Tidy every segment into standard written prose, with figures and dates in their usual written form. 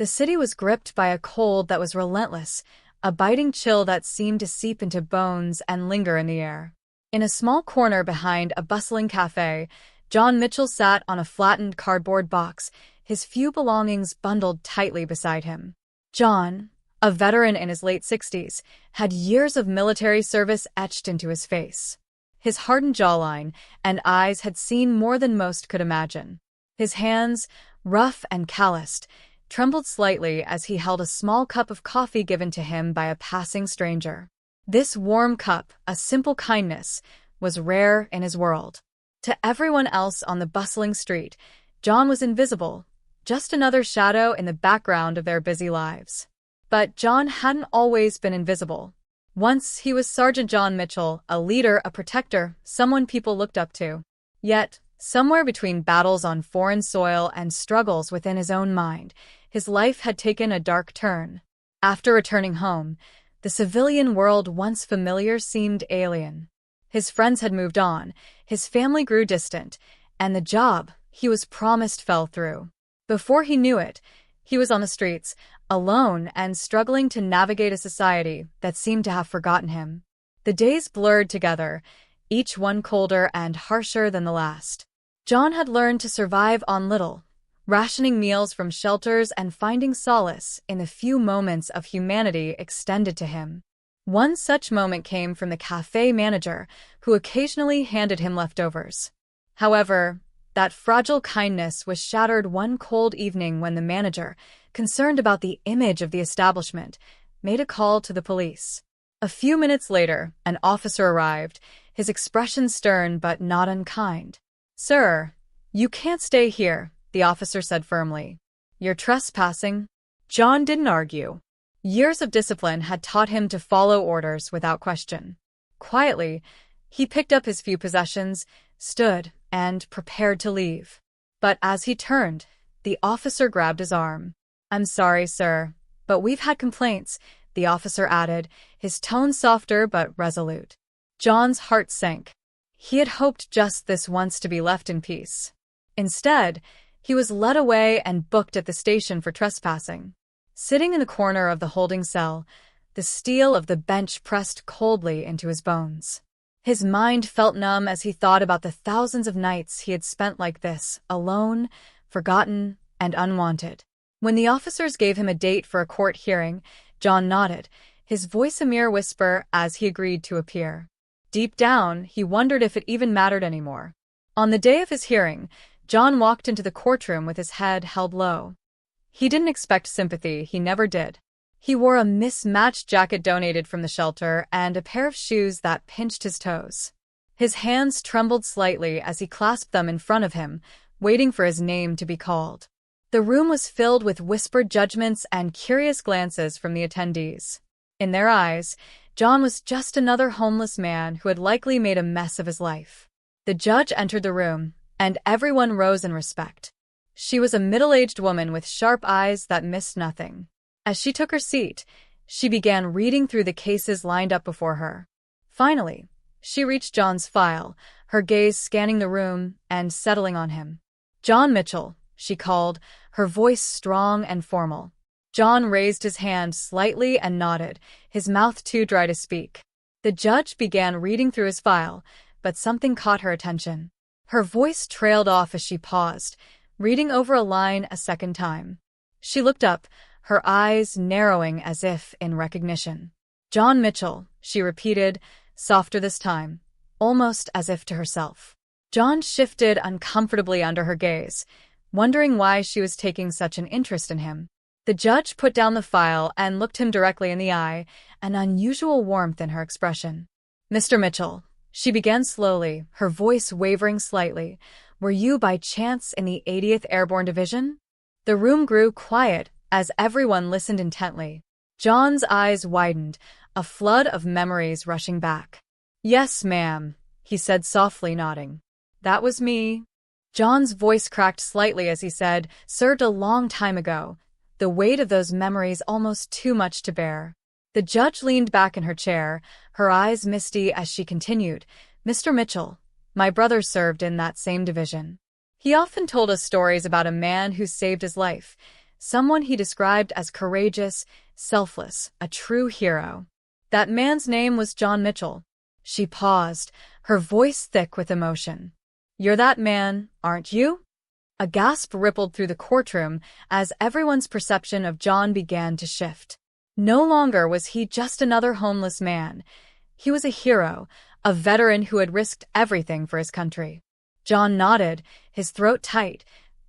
The city was gripped by a cold that was relentless, a biting chill that seemed to seep into bones and linger in the air. In a small corner behind a bustling cafe, John Mitchell sat on a flattened cardboard box, his few belongings bundled tightly beside him. John, a veteran in his late 60s, had years of military service etched into his face. His hardened jawline and eyes had seen more than most could imagine. His hands, rough and calloused, trembled slightly as he held a small cup of coffee given to him by a passing stranger. This warm cup, a simple kindness, was rare in his world. To everyone else on the bustling street, John was invisible, just another shadow in the background of their busy lives. But John hadn't always been invisible. Once he was Sergeant John Mitchell, a leader, a protector, someone people looked up to. Yet, somewhere between battles on foreign soil and struggles within his own mind, his life had taken a dark turn. After returning home, the civilian world once familiar seemed alien. His friends had moved on, his family grew distant, and the job he was promised fell through. Before he knew it, he was on the streets, alone and struggling to navigate a society that seemed to have forgotten him. The days blurred together, each one colder and harsher than the last. John had learned to survive on little, rationing meals from shelters and finding solace in the few moments of humanity extended to him. One such moment came from the cafe manager, who occasionally handed him leftovers. However, that fragile kindness was shattered one cold evening when the manager, concerned about the image of the establishment, made a call to the police. A few minutes later, an officer arrived, his expression stern but not unkind. "Sir, you can't stay here," the officer said firmly. "You're trespassing." John didn't argue. Years of discipline had taught him to follow orders without question. Quietly, he picked up his few possessions, stood, and prepared to leave. But as he turned, the officer grabbed his arm. "I'm sorry, sir, but we've had complaints," the officer added, his tone softer but resolute. John's heart sank. He had hoped just this once to be left in peace. Instead, he was led away and booked at the station for trespassing. Sitting in the corner of the holding cell, the steel of the bench pressed coldly into his bones. His mind felt numb as he thought about the thousands of nights he had spent like this, alone, forgotten, and unwanted. When the officers gave him a date for a court hearing, John nodded, his voice a mere whisper as he agreed to appear. Deep down, he wondered if it even mattered anymore. On the day of his hearing, John walked into the courtroom with his head held low. He didn't expect sympathy, he never did. He wore a mismatched jacket donated from the shelter and a pair of shoes that pinched his toes. His hands trembled slightly as he clasped them in front of him, waiting for his name to be called. The room was filled with whispered judgments and curious glances from the attendees. In their eyes, John was just another homeless man who had likely made a mess of his life. The judge entered the room, and everyone rose in respect. She was a middle-aged woman with sharp eyes that missed nothing. As she took her seat, she began reading through the cases lined up before her. Finally, she reached John's file, her gaze scanning the room and settling on him. "John Mitchell," she called, her voice strong and formal. John raised his hand slightly and nodded, his mouth too dry to speak. The judge began reading through his file, but something caught her attention. Her voice trailed off as she paused, reading over a line a second time. She looked up, her eyes narrowing as if in recognition. "John Mitchell," she repeated, softer this time, almost as if to herself. John shifted uncomfortably under her gaze, wondering why she was taking such an interest in him. The judge put down the file and looked him directly in the eye, an unusual warmth in her expression. "Mr. Mitchell," she began slowly, her voice wavering slightly, "were you by chance in the 80th Airborne Division?" The room grew quiet as everyone listened intently. John's eyes widened, a flood of memories rushing back. "Yes, ma'am," he said softly, nodding. "That was me." John's voice cracked slightly as he said, "Served a long time ago," the weight of those memories almost too much to bear. The judge leaned back in her chair, her eyes misty as she continued, "Mr. Mitchell, my brother served in that same division. He often told us stories about a man who saved his life, someone he described as courageous, selfless, a true hero. That man's name was John Mitchell. She paused, her voice thick with emotion. "You're that man, aren't you?" A gasp rippled through the courtroom as everyone's perception of John began to shift. No longer was he just another homeless man. He was a hero, a veteran who had risked everything for his country. John nodded, his throat tight,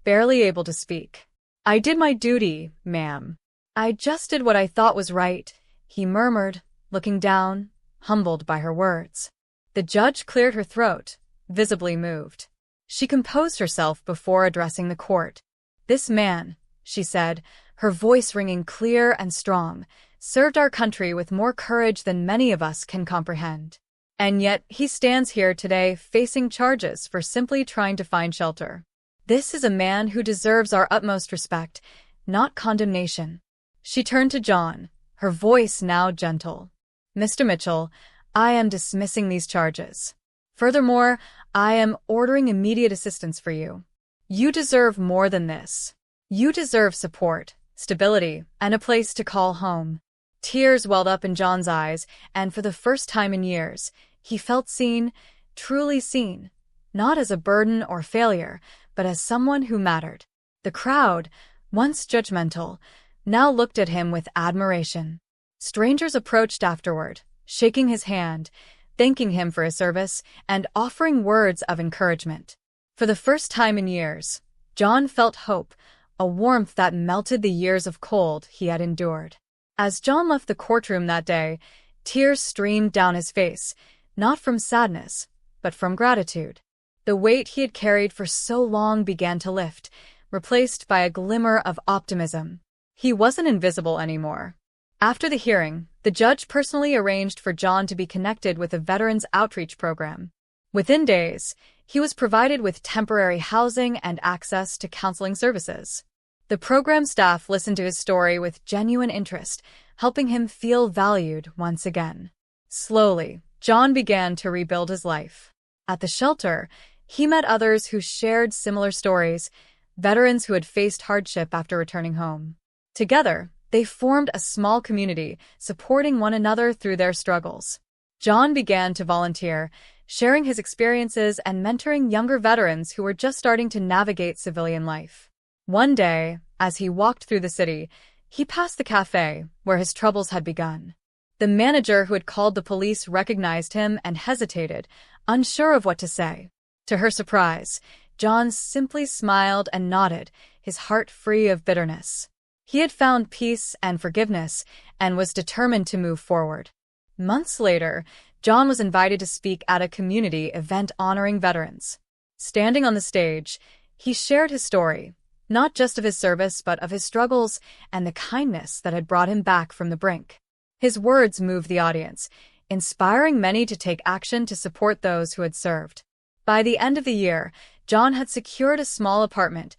barely able to speak. "I did my duty, ma'am. I just did what I thought was right," he murmured, looking down, humbled by her words. The judge cleared her throat, visibly moved. She composed herself before addressing the court. "This man," she said, her voice ringing clear and strong, "served our country with more courage than many of us can comprehend. And yet he stands here today facing charges for simply trying to find shelter. This is a man who deserves our utmost respect, not condemnation." She turned to John, her voice now gentle. "Mr. Mitchell, I am dismissing these charges. Furthermore, I am ordering immediate assistance for you. You deserve more than this. You deserve support, stability, and a place to call home." Tears welled up in John's eyes, and for the first time in years, he felt seen, truly seen, not as a burden or failure, but as someone who mattered. The crowd, once judgmental, now looked at him with admiration. Strangers approached afterward, shaking his hand, thanking him for his service, and offering words of encouragement. For the first time in years, John felt hope, a warmth that melted the years of cold he had endured. As John left the courtroom that day, tears streamed down his face, not from sadness, but from gratitude. The weight he had carried for so long began to lift, replaced by a glimmer of optimism. He wasn't invisible anymore. After the hearing, the judge personally arranged for John to be connected with a veterans outreach program. Within days, he was provided with temporary housing and access to counseling services. The program staff listened to his story with genuine interest, helping him feel valued once again. Slowly, John began to rebuild his life. At the shelter, he met others who shared similar stories, veterans who had faced hardship after returning home. Together, they formed a small community, supporting one another through their struggles. John began to volunteer, sharing his experiences and mentoring younger veterans who were just starting to navigate civilian life. One day, as he walked through the city, he passed the cafe where his troubles had begun. The manager who had called the police recognized him and hesitated, unsure of what to say. To her surprise, John simply smiled and nodded, his heart free of bitterness. He had found peace and forgiveness and was determined to move forward. Months later, John was invited to speak at a community event honoring veterans. Standing on the stage, he shared his story, not just of his service but of his struggles and the kindness that had brought him back from the brink. His words moved the audience, inspiring many to take action to support those who had served. By the end of the year, John had secured a small apartment,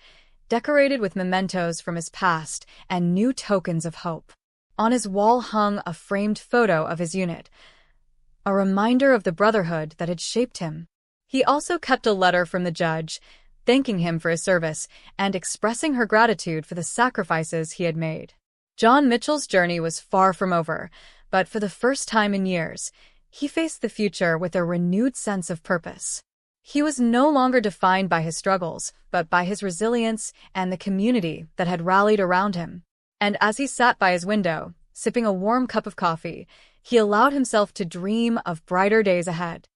decorated with mementos from his past and new tokens of hope. On his wall hung a framed photo of his unit, a reminder of the brotherhood that had shaped him. He also kept a letter from the judge, thanking him for his service and expressing her gratitude for the sacrifices he had made. John Mitchell's journey was far from over, but for the first time in years, he faced the future with a renewed sense of purpose. He was no longer defined by his struggles, but by his resilience and the community that had rallied around him. And as he sat by his window, sipping a warm cup of coffee, he allowed himself to dream of brighter days ahead.